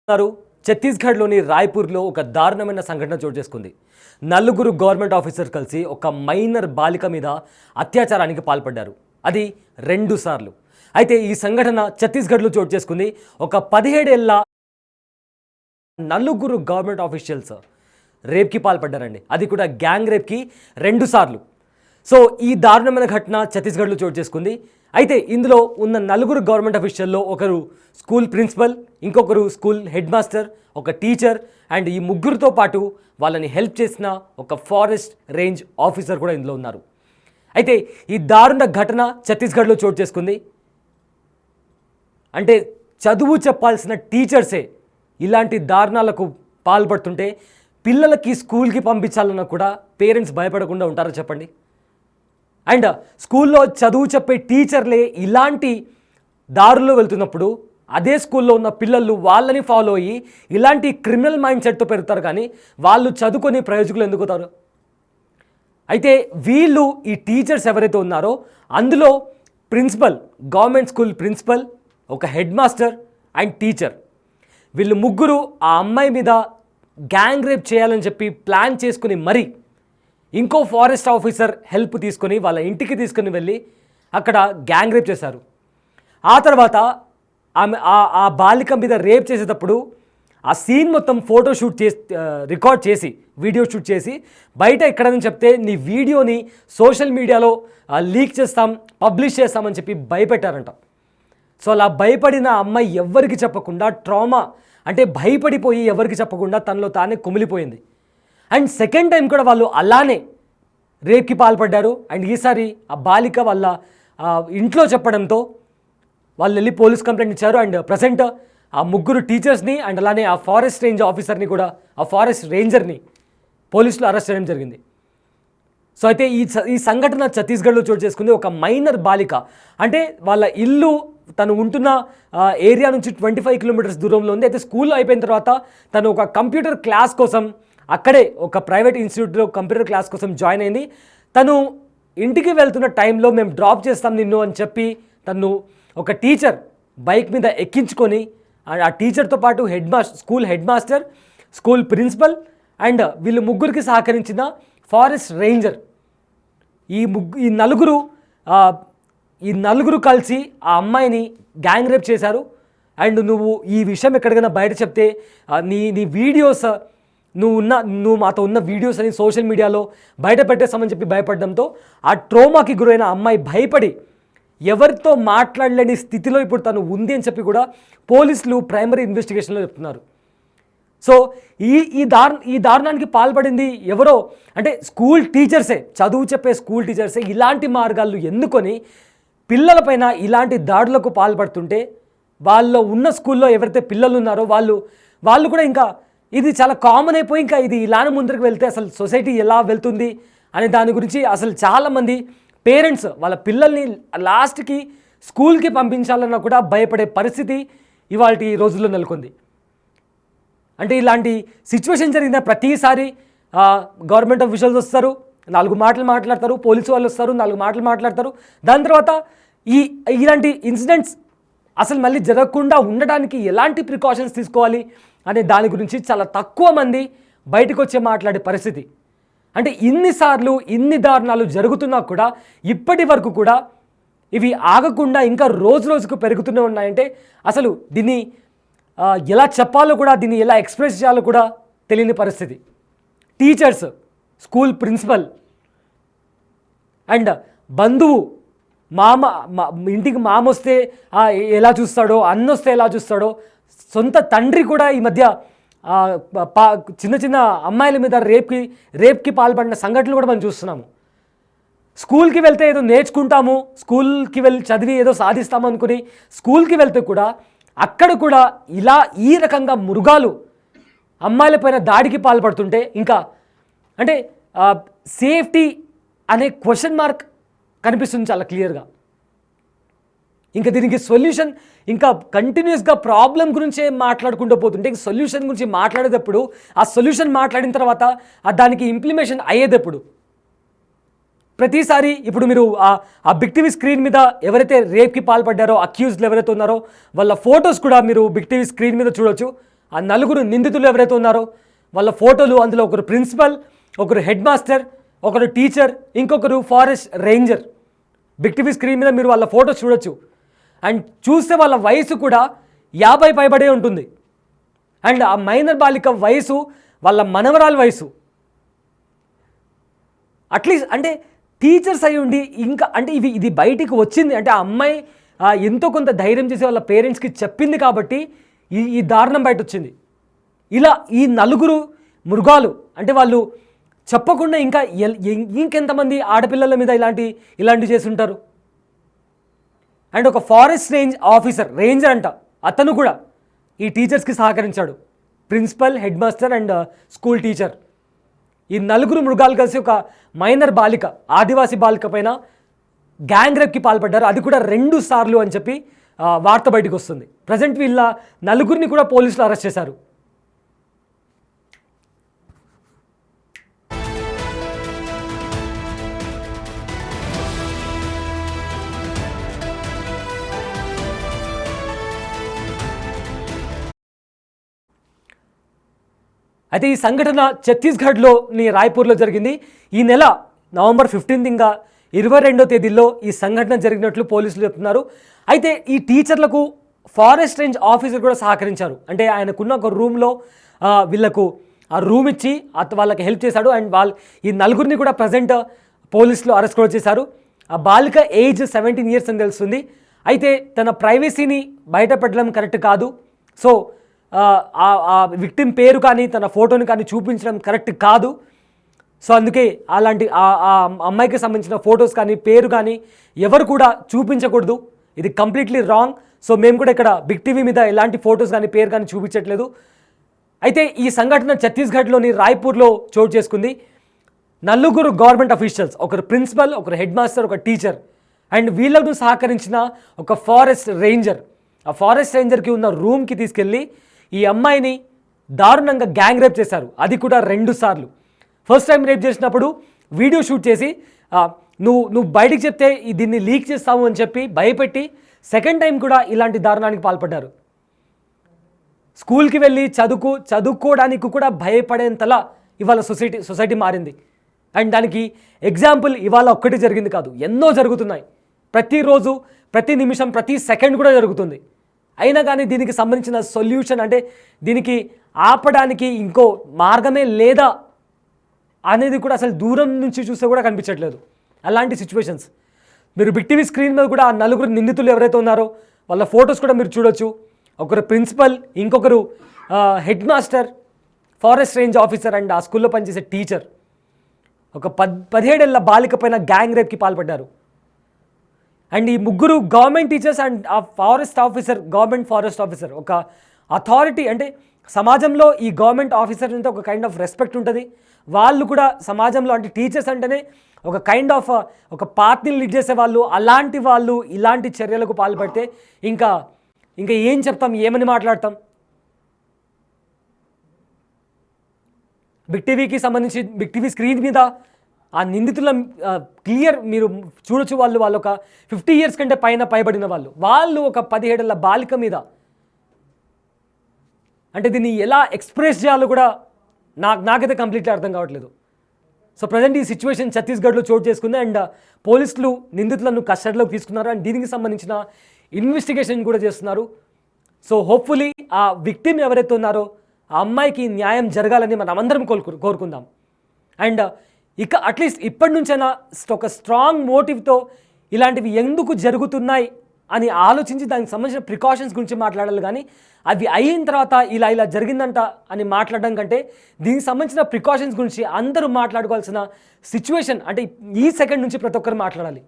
ఛత్తీస్గఢ్లోని రాయ్పూర్లో ఒక దారుణమైన సంఘటన చోటు చేసుకుంది. నలుగురు గవర్నమెంట్ ఆఫీసర్ కలిసి ఒక మైనర్ బాలిక మీద అత్యాచారానికి పాల్పడ్డారు. అది 2 సార్లు. అయితే ఈ సంఘటన ఛత్తీస్గఢ్లో చోటు చేసుకుంది. ఒక 17 ఏళ్ల నలుగురు గవర్నమెంట్ ఆఫీషియల్స్ రేప్కి పాల్పడ్డారండి. అది కూడా గ్యాంగ్ రేప్కి 2 సార్లు. సో ఈ దారుణమైన ఘటన ఛత్తీస్గఢ్లో చోటు చేసుకుంది. అయితే ఇందులో ఉన్న నలుగురు గవర్నమెంట్ అఫీషియల్లో ఒకరు స్కూల్ ప్రిన్సిపల్, ఇంకొకరు స్కూల్ హెడ్ మాస్టర్, ఒక టీచర్ అండ్ ఈ ముగ్గురితో పాటు వాళ్ళని హెల్ప్ చేసిన ఒక ఫారెస్ట్ రేంజ్ ఆఫీసర్ కూడా ఇందులో ఉన్నారు. అయితే ఈ దారుణ ఘటన ఛత్తీస్గఢ్లో చోటు చేసుకుంది. అంటే చదువు చెప్పాల్సిన టీచర్సే ఇలాంటి దారుణాలకు పాల్పడుతుంటే పిల్లలకి స్కూల్కి పంపించాలన్నా కూడా పేరెంట్స్ భయపడకుండా ఉంటారో చెప్పండి. అండ్ స్కూల్లో చదువు చెప్పే టీచర్లే ఇలాంటి దారుల్లో వెళ్తున్నప్పుడు అదే స్కూల్లో ఉన్న పిల్లలు వాళ్ళని ఫాలో అయ్యి ఇలాంటి క్రిమినల్ మైండ్ సెట్తో పెరుగుతారు, కానీ వాళ్ళు చదువుకొని ప్రయోజకులు ఎందుకు అవుతారు? అయితే వీళ్ళు ఈ టీచర్స్ ఎవరైతే ఉన్నారో అందులో ప్రిన్సిపల్, గవర్నమెంట్ స్కూల్ ప్రిన్సిపల్, ఒక హెడ్ మాస్టర్ అండ్ టీచర్, వీళ్ళు ముగ్గురు ఆ అమ్మాయి మీద గ్యాంగ్ రేప్ చేయాలని చెప్పి ప్లాన్ చేసుకుని మరీ ఇంకో ఫారెస్ట్ ఆఫీసర్ హెల్ప్ తీసుకొని వాళ్ళ ఇంటికి తీసుకుని వెళ్ళి అక్కడ గ్యాంగ్ రేప్ చేశారు. ఆ తర్వాత ఆమె ఆ బాలిక మీద రేప్ చేసేటప్పుడు ఆ సీన్ మొత్తం ఫోటో షూట్ చేసి రికార్డ్ చేసి వీడియో షూట్ చేసి బయట ఎక్కడని చెప్తే నీ వీడియోని సోషల్ మీడియాలో లీక్ చేస్తాం, పబ్లిష్ చేస్తామని చెప్పి భయపెట్టారంట. సో అలా భయపడిన అమ్మాయి ఎవ్వరికి చెప్పకుండా ట్రామా అంటే భయపడిపోయి ఎవరికి చెప్పకుండా తనలో తానే కుమిలిపోయింది. అండ్ సెకండ్ టైం కూడా వాళ్ళు అలానే రేప్కి పాల్పడ్డారు. అండ్ ఈసారి ఆ బాలిక వాళ్ళ ఇంట్లో చెప్పడంతో వాళ్ళు వెళ్ళి పోలీస్ కంప్లైంట్ ఇచ్చారు. అండ్ ప్రజెంట్ ఆ ముగ్గురు టీచర్స్ని అండ్ అలానే ఆ ఫారెస్ట్ రేంజ్ ఆఫీసర్ని కూడా, ఆ ఫారెస్ట్ రేంజర్ని పోలీసులు అరెస్ట్ చేయడం జరిగింది. సో అయితే ఈ సంఘటన ఛత్తీస్గఢ్లో చోటు చేసుకుంది. ఒక మైనర్ బాలిక, అంటే వాళ్ళ ఇల్లు తను ఉంటున్న ఏరియా నుంచి 25 కిలోమీటర్స్ దూరంలో ఉంది. అయితే స్కూల్ అయిపోయిన తర్వాత తను ఒక కంప్యూటర్ క్లాస్ కోసం అక్కడే ఒక ప్రైవేట్ ఇన్స్టిట్యూట్లో కంప్యూటర్ క్లాస్ కోసం జాయిన్ అయింది. తను ఇంటికి వెళ్తున్న టైంలో మేము డ్రాప్ చేస్తాం నిన్ను అని చెప్పి తను ఒక టీచర్ బైక్ మీద ఎక్కించుకొని ఆ టీచర్తో పాటు school headmaster, school principal and వీళ్ళు ముగ్గురికి సహకరించిన ఫారెస్ట్ రేంజర్, ఈ నలుగురు కలిసి ఆ అమ్మాయిని గ్యాంగ్ రేప్ చేశారు. అండ్ నువ్వు ఈ విషయం ఎక్కడికైనా బయట చెప్తే నీ వీడియోస్ నువ్వు మాతో ఉన్న వీడియోస్ అని సోషల్ మీడియాలో బయట పెట్టేస్తామని చెప్పి భయపడడంతో ఆ ట్రోమాకి గురైన అమ్మాయి భయపడి ఎవరితో మాట్లాడలేని స్థితిలో ఇప్పుడు తను ఉంది అని చెప్పి కూడా పోలీసులు ప్రైమరీ ఇన్వెస్టిగేషన్లో చెప్తున్నారు. సో ఈ దారుణానికి పాల్పడింది ఎవరో అంటే స్కూల్ టీచర్సే, చదువు చెప్పే స్కూల్ టీచర్సే ఇలాంటి మార్గాలు ఎన్నుకొని పిల్లలపైన ఇలాంటి దాడులకు పాల్పడుతుంటే వాళ్ళు ఉన్న స్కూల్లో ఎవరైతే పిల్లలు ఉన్నారో వాళ్ళు కూడా ఇంకా ఇది చాలా కామన్ అయిపోయి ఇంకా ఇది ఇలానే ముందుకు వెళ్తే అసలు సొసైటీ ఎలా వెళ్తుంది అనే దాని గురించి అసలు చాలామంది పేరెంట్స్ వాళ్ళ పిల్లల్ని లాస్ట్కి స్కూల్కి పంపించాలన్నా కూడా భయపడే పరిస్థితి ఇవాళ రోజుల్లో నెలకొంది. అంటే ఇలాంటి సిచ్యువేషన్ జరిగిన ప్రతిసారి గవర్నమెంట్ ఆఫీషియల్స్ వస్తారు, 4 మాటలు మాట్లాడతారు, పోలీసు వాళ్ళు వస్తారు, 4 మాటలు మాట్లాడతారు. దాని తర్వాత ఇలాంటి ఇన్సిడెంట్స్ అసలు మళ్ళీ జరగకుండా ఉండడానికి ఎలాంటి ప్రికాషన్స్ తీసుకోవాలి అనే దాని గురించి చాలా తక్కువ మంది బయటకు వచ్చే మాట్లాడే పరిస్థితి. అంటే ఇన్నిసార్లు ఇన్ని దారుణాలు జరుగుతున్నా కూడా ఇప్పటి వరకు కూడా ఇవి ఆగకుండా ఇంకా రోజు రోజుకు పెరుగుతూనే ఉన్నాయంటే అసలు దీన్ని ఎలా చెప్పాలో కూడా, దీన్ని ఎలా ఎక్స్ప్రెస్ చేయాలో కూడా తెలియని పరిస్థితి. టీచర్స్, స్కూల్ ప్రిన్సిపల్ అండ్ బంధువు, ఇంటికి మామ వస్తే ఎలా చూస్తాడో, అన్న వస్తే ఎలా చూస్తాడో, సొంత తండ్రి కూడా ఈ మధ్య చిన్న చిన్న అమ్మాయిల మీద రేప్కి పాల్పడిన సంఘటనలు కూడా మనం చూస్తున్నాము. స్కూల్కి వెళ్తే ఏదో నేర్చుకుంటాము, స్కూల్కి వెళ్ళి చదివి ఏదో సాధిస్తాము అనుకుని స్కూల్కి వెళ్తే కూడా అక్కడ కూడా ఈ రకంగా మృగాలు అమ్మాయిలపైన దాడికి పాల్పడుతుంటే ఇంకా అంటే సేఫ్టీ అనే క్వశ్చన్ మార్క్ కనిపిస్తుంది చాలా క్లియర్గా. ఇంకా దీనికి సొల్యూషన్ ఇంకా కంటిన్యూస్గా ప్రాబ్లం గురించే మాట్లాడుకుంటూ పోతుంటే సొల్యూషన్ గురించి మాట్లాడేటప్పుడు ఆ సొల్యూషన్ మాట్లాడిన తర్వాత దానికి ఇంప్లిమెంటేషన్ అయ్యేటప్పుడు ప్రతిసారి ఇప్పుడు మీరు ఆ బిగ్ టీవీ స్క్రీన్ మీద ఎవరైతే రేప్కి పాల్పడ్డారో అక్యూజ్డ్లు ఎవరైతే ఉన్నారో వాళ్ళ ఫొటోస్ కూడా మీరు బిగ్ టీవీ స్క్రీన్ మీద చూడొచ్చు. ఆ నలుగురు నిందితులు ఎవరైతే ఉన్నారో వాళ్ళ ఫోటోలు, అందులో ఒకరు ప్రిన్సిపల్, ఒకరు హెడ్ మాస్టర్, ఒకరు టీచర్, ఇంకొకరు forest ranger. Big TV screen మీద మీరు వాళ్ళ ఫోటోస్ చూడొచ్చు. అండ్ చూస్తే వాళ్ళ వయసు కూడా 50 పైబడే ఉంటుంది. అండ్ ఆ మైనర్ బాలిక వయసు వాళ్ళ మనవరాల వయసు. అట్లీస్ట్ అంటే టీచర్స్ అయి ఉండి ఇంకా అంటే ఇది బయటికి వచ్చింది అంటే ఆ అమ్మాయి ఎంతో కొంత ధైర్యం చేసి వాళ్ళ పేరెంట్స్కి చెప్పింది కాబట్టి ఈ దారుణం బయట వచ్చింది. ఇలా ఈ నలుగురు మృగాలు అంటే వాళ్ళు చెప్పకుండా ఇంకెంతమంది ఆడపిల్లల మీద ఇలాంటి చేసి ఉంటారు. అండ్ ఒక ఫారెస్ట్ రేంజర్ అంట, అతను కూడా ఈ టీచర్స్కి సహకరించాడు. Principal, head master and school teacher. ఈ నలుగురు మృగాలు కలిసి ఒక మైనర్ బాలిక, ఆదివాసీ బాలిక పైన గ్యాంగ్ రేప్కి పాల్పడ్డారు. అది కూడా 2 సార్లు అని చెప్పి వార్త బయటకు వస్తుంది. ప్రజెంట్ వీళ్ళ నలుగురిని కూడా పోలీసులు అరెస్ట్ చేశారు. అయితే ఈ సంఘటన ఛత్తీస్గఢ్లోని రాయ్పూర్లో జరిగింది. ఈ నెల నవంబర్ 15 ఇంకా 22వ తేదీల్లో ఈ సంఘటన జరిగినట్లు పోలీసులు చెప్తున్నారు. అయితే ఈ టీచర్లకు ఫారెస్ట్ రేంజ్ ఆఫీసర్ కూడా సహకరించారు. అంటే ఆయనకున్న ఒక రూమ్లో వీళ్ళకు ఆ రూమ్ ఇచ్చి వాళ్ళకి హెల్ప్ చేశాడు. అండ్ ఈ నలుగురిని కూడా ప్రజెంట్ పోలీసులు అరెస్ట్ కూడా చేశారు. ఆ బాలిక ఏజ్ 17 years అని తెలుస్తుంది. అయితే తన ప్రైవసీని బయటపెట్టడం కరెక్ట్ కాదు. సో ఆ విక్టిమ్ పేరు కానీ తన ఫోటోని కానీ చూపించడం కరెక్ట్ కాదు. సో అందుకే అలాంటి ఆ అమ్మాయికి సంబంధించిన ఫొటోస్ కానీ పేరు కానీ ఎవరు కూడా చూపించకూడదు. ఇది కంప్లీట్లీ రాంగ్. సో మేము కూడా ఇక్కడ బిగ్ టీవీ మీద ఎలాంటి ఫొటోస్ కానీ పేరు కానీ చూపించట్లేదు. అయితే ఈ సంఘటన ఛత్తీస్గఢ్లోని రాయ్పూర్లో చోటు చేసుకుంది. నలుగురు గవర్నమెంట్ అఫీషియల్స్, ఒకరు ప్రిన్సిపల్, ఒకరు హెడ్ మాస్టర్, ఒక టీచర్ అండ్ వీళ్ళకు సహకరించిన ఒక ఫారెస్ట్ రేంజర్. ఆ ఫారెస్ట్ రేంజర్కి ఉన్న రూమ్కి తీసుకెళ్ళి ఈ అమ్మాయిని దారుణంగా గ్యాంగ్ రేప్ చేశారు. అది కూడా 2 సార్లు. ఫస్ట్ టైం రేప్ చేసినప్పుడు వీడియో షూట్ చేసి నువ్వు బయటికి చెప్తే దీన్ని లీక్ చేస్తావు అని చెప్పి భయపెట్టి సెకండ్ టైం కూడా ఇలాంటి దారుణానికి పాల్పడ్డారు. స్కూల్కి వెళ్ళి చదువుకోవడానికి కూడా భయపడేంతలా ఇవాళ సొసైటీ మారింది. అండ్ దానికి ఎగ్జాంపుల్ ఇవాళ ఒక్కటి జరిగింది కాదు, ఎన్నో జరుగుతున్నాయి. ప్రతిరోజు, ప్రతి నిమిషం, ప్రతి సెకండ్ కూడా జరుగుతుంది. అయినా కానీ దీనికి సంబంధించిన సొల్యూషన్ అంటే దీనికి ఆపడానికి ఇంకో మార్గమే లేదా అనేది కూడా అసలు దూరం నుంచి చూస్తే కూడా కనిపించట్లేదు. అలాంటి సిచ్యువేషన్స్ మీరు బిగ్ టీవీ స్క్రీన్ మీద కూడా ఆ నలుగురు నిందితులు ఎవరైతే ఉన్నారో వాళ్ళ ఫొటోస్ కూడా మీరు చూడొచ్చు. ఒకరు ప్రిన్సిపల్, ఇంకొకరు head master, forest range officer and ఆ స్కూల్లో పనిచేసే టీచర్. ఒక 17 ఏళ్ల బాలిక పైన గ్యాంగ్ రేప్కి పాల్పడ్డారు. అండ్ ఈ ముగ్గురు గవర్నమెంట్ టీచర్స్ అండ్ ఆ గవర్నమెంట్ ఫారెస్ట్ ఆఫీసర్ ఒక అథారిటీ. అంటే సమాజంలో ఈ గవర్నమెంట్ ఆఫీసర్ అంటే ఒక కైండ్ ఆఫ్ రెస్పెక్ట్ ఉంటుంది. వాళ్ళు కూడా సమాజంలో అంటే టీచర్స్ అంటేనే ఒక కైండ్ ఆఫ్ ఒక పార్టీని లీడ్ చేసే వాళ్ళు. అలాంటి వాళ్ళు ఇలాంటి చర్యలకు పాల్పడితే ఇంకా ఏం చెప్తాం, ఏమని మాట్లాడతాం. బిగ్ టీవీకి సంబంధించి బిగ్ టీవీ స్క్రీన్ మీద ఆ నిందితుల క్లియర్ మీరు చూడొచ్చు. వాళ్ళు ఒక 50 years కంటే పైబడిన వాళ్ళు ఒక 17 ఏళ్ల బాలిక మీద అంటే దీన్ని ఎలా ఎక్స్ప్రెస్ చేయాలో కూడా నాకైతే కంప్లీట్లీ అర్థం కావట్లేదు. సో ప్రజెంట్ ఈ సిచ్యువేషన్ ఛత్తీస్గఢ్లో చోటు చేసుకుంది. అండ్ పోలీసులు నిందితులను కస్టడీలోకి తీసుకున్నారు. అండ్ దీనికి సంబంధించిన ఇన్వెస్టిగేషన్ కూడా చేస్తున్నారు. సో హోప్ఫుల్లీ ఆ విక్టిమ్ ఎవరైతే ఉన్నారో ఆ అమ్మాయికి న్యాయం జరగాలని మనం అందరం కోరుకుందాం. అండ్ ఇక అట్లీస్ట్ ఇప్పటి నుంచైనా ఒక స్ట్రాంగ్ మోటివ్తో ఇలాంటివి ఎందుకు జరుగుతున్నాయి అని ఆలోచించి దానికి సంబంధించిన ప్రికాషన్స్ గురించి మాట్లాడాలి. కానీ అవి అయిన తర్వాత ఇలా జరిగిందంట అని మాట్లాడడం కంటే దీనికి సంబంధించిన ప్రికాషన్స్ గురించి అందరూ మాట్లాడుకోవాల్సిన సిచ్యువేషన్ అంటే ఈ సెకండ్ నుంచి ప్రతి ఒక్కరు మాట్లాడాలి.